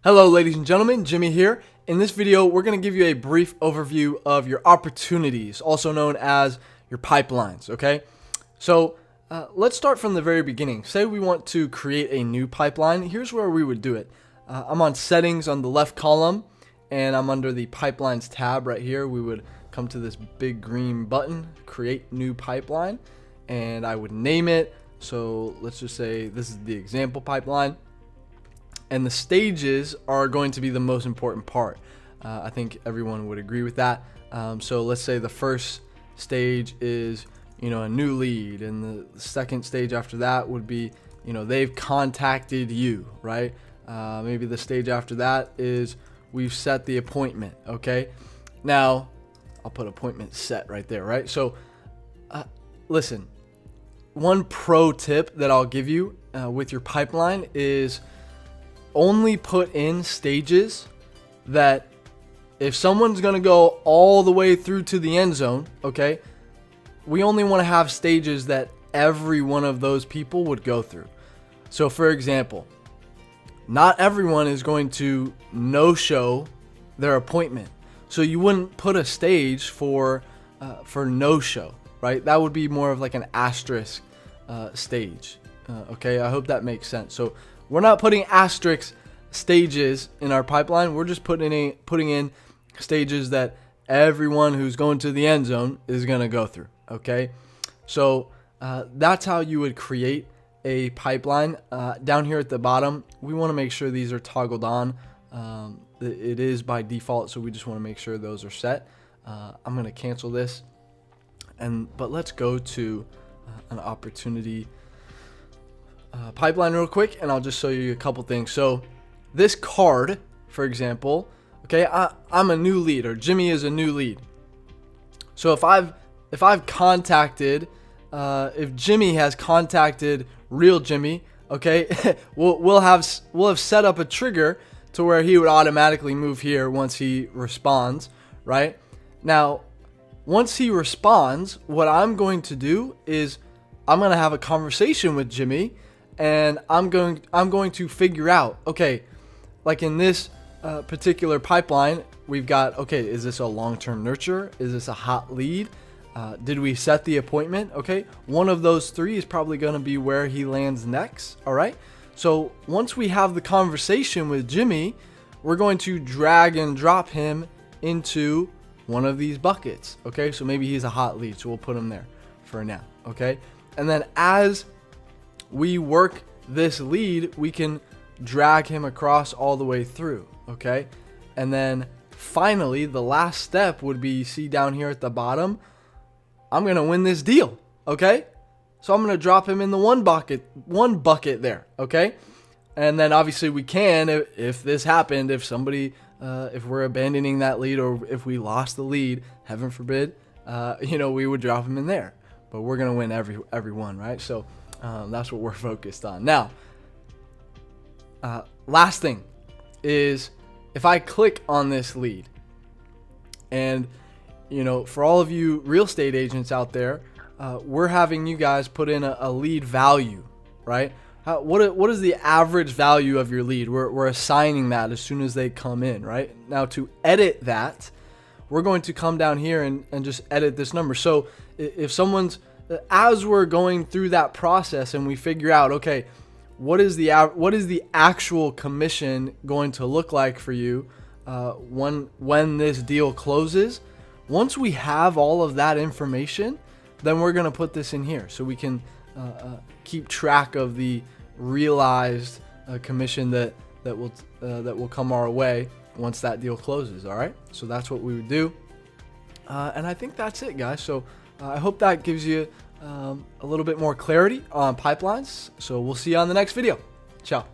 Hello ladies and gentlemen, Jimmy here. In this video, we're going to give you a brief overview of your opportunities, also known as your pipelines, okay? So let's start from the very beginning. Say we want to create a new pipeline. Here's where we would do it. I'm on settings on the left column, and I'm under the pipelines tab right here. We would come to this big green button, create new pipeline, and I would name it. So let's just say this is the example pipeline. And the stages are going to be the most important part. I think everyone would agree with that. So let's say the first stage is, a new lead, and the second stage after that would be, they've contacted you, right? Maybe the stage after that is we've set the appointment. Okay. Now I'll put appointment set right there, right? So listen, one pro tip that I'll give you with your pipeline is only put in stages that if someone's going to go all the way through to the end zone, okay, we only want to have stages that every one of those people would go through. So for example, not everyone is going to no-show their appointment. So you wouldn't put a stage for no-show, right? That would be more of like an asterisk stage. Okay, I hope that makes sense. So we're not putting asterisk stages in our pipeline. We're just putting in stages that everyone who's going to the end zone is going to go through. Okay, so that's how you would create a pipeline. Down here at the bottom, we want to make sure these are toggled on. It is by default, so we just want to make sure those are set. I'm going to cancel this, but let's go to an opportunity pipeline real quick, and I'll just show you a couple things. So this card, for example, okay, I'm a new lead, or Jimmy is a new lead. So if I've contacted, if Jimmy has contacted real Jimmy, okay, we'll have set up a trigger to where he would automatically move here once he responds, right? Now, once he responds, what I'm going to do is I'm going to have a conversation with Jimmy, and I'm going to figure out, okay, like in this particular pipeline, we've got, okay, is this a long-term nurture? Is this a hot lead? Did we set the appointment? Okay, one of those three is probably going to be where he lands next. All right, so once we have the conversation with Jimmy, we're going to drag and drop him into one of these buckets. Okay, so maybe he's a hot lead, so we'll put him there for now. Okay, and then as we work this lead, we can drag him across all the way through. Okay, and then finally the last step would be, see down here at the bottom, I'm gonna win this deal. Okay, so I'm gonna drop him in the one bucket there. Okay, and then obviously we can, if this happened, if somebody if we're abandoning that lead, or if we lost the lead, heaven forbid, we would drop him in there, but we're gonna win every one, right? So that's what we're focused on. Now, last thing is, if I click on this lead, and for all of you real estate agents out there, we're having you guys put in a lead value, right? What is the average value of your lead? We're assigning that as soon as they come in, right? Now, to edit that, we're going to come down here and just edit this number. So if someone's, as we're going through that process and we figure out, okay, what is the actual commission going to look like for you when this deal closes? Once we have all of that information, then we're going to put this in here so we can keep track of the realized commission that will come our way once that deal closes. All right, so that's what we would do, and I think that's it, guys. So I hope that gives you a little bit more clarity on pipelines. So we'll see you on the next video. Ciao.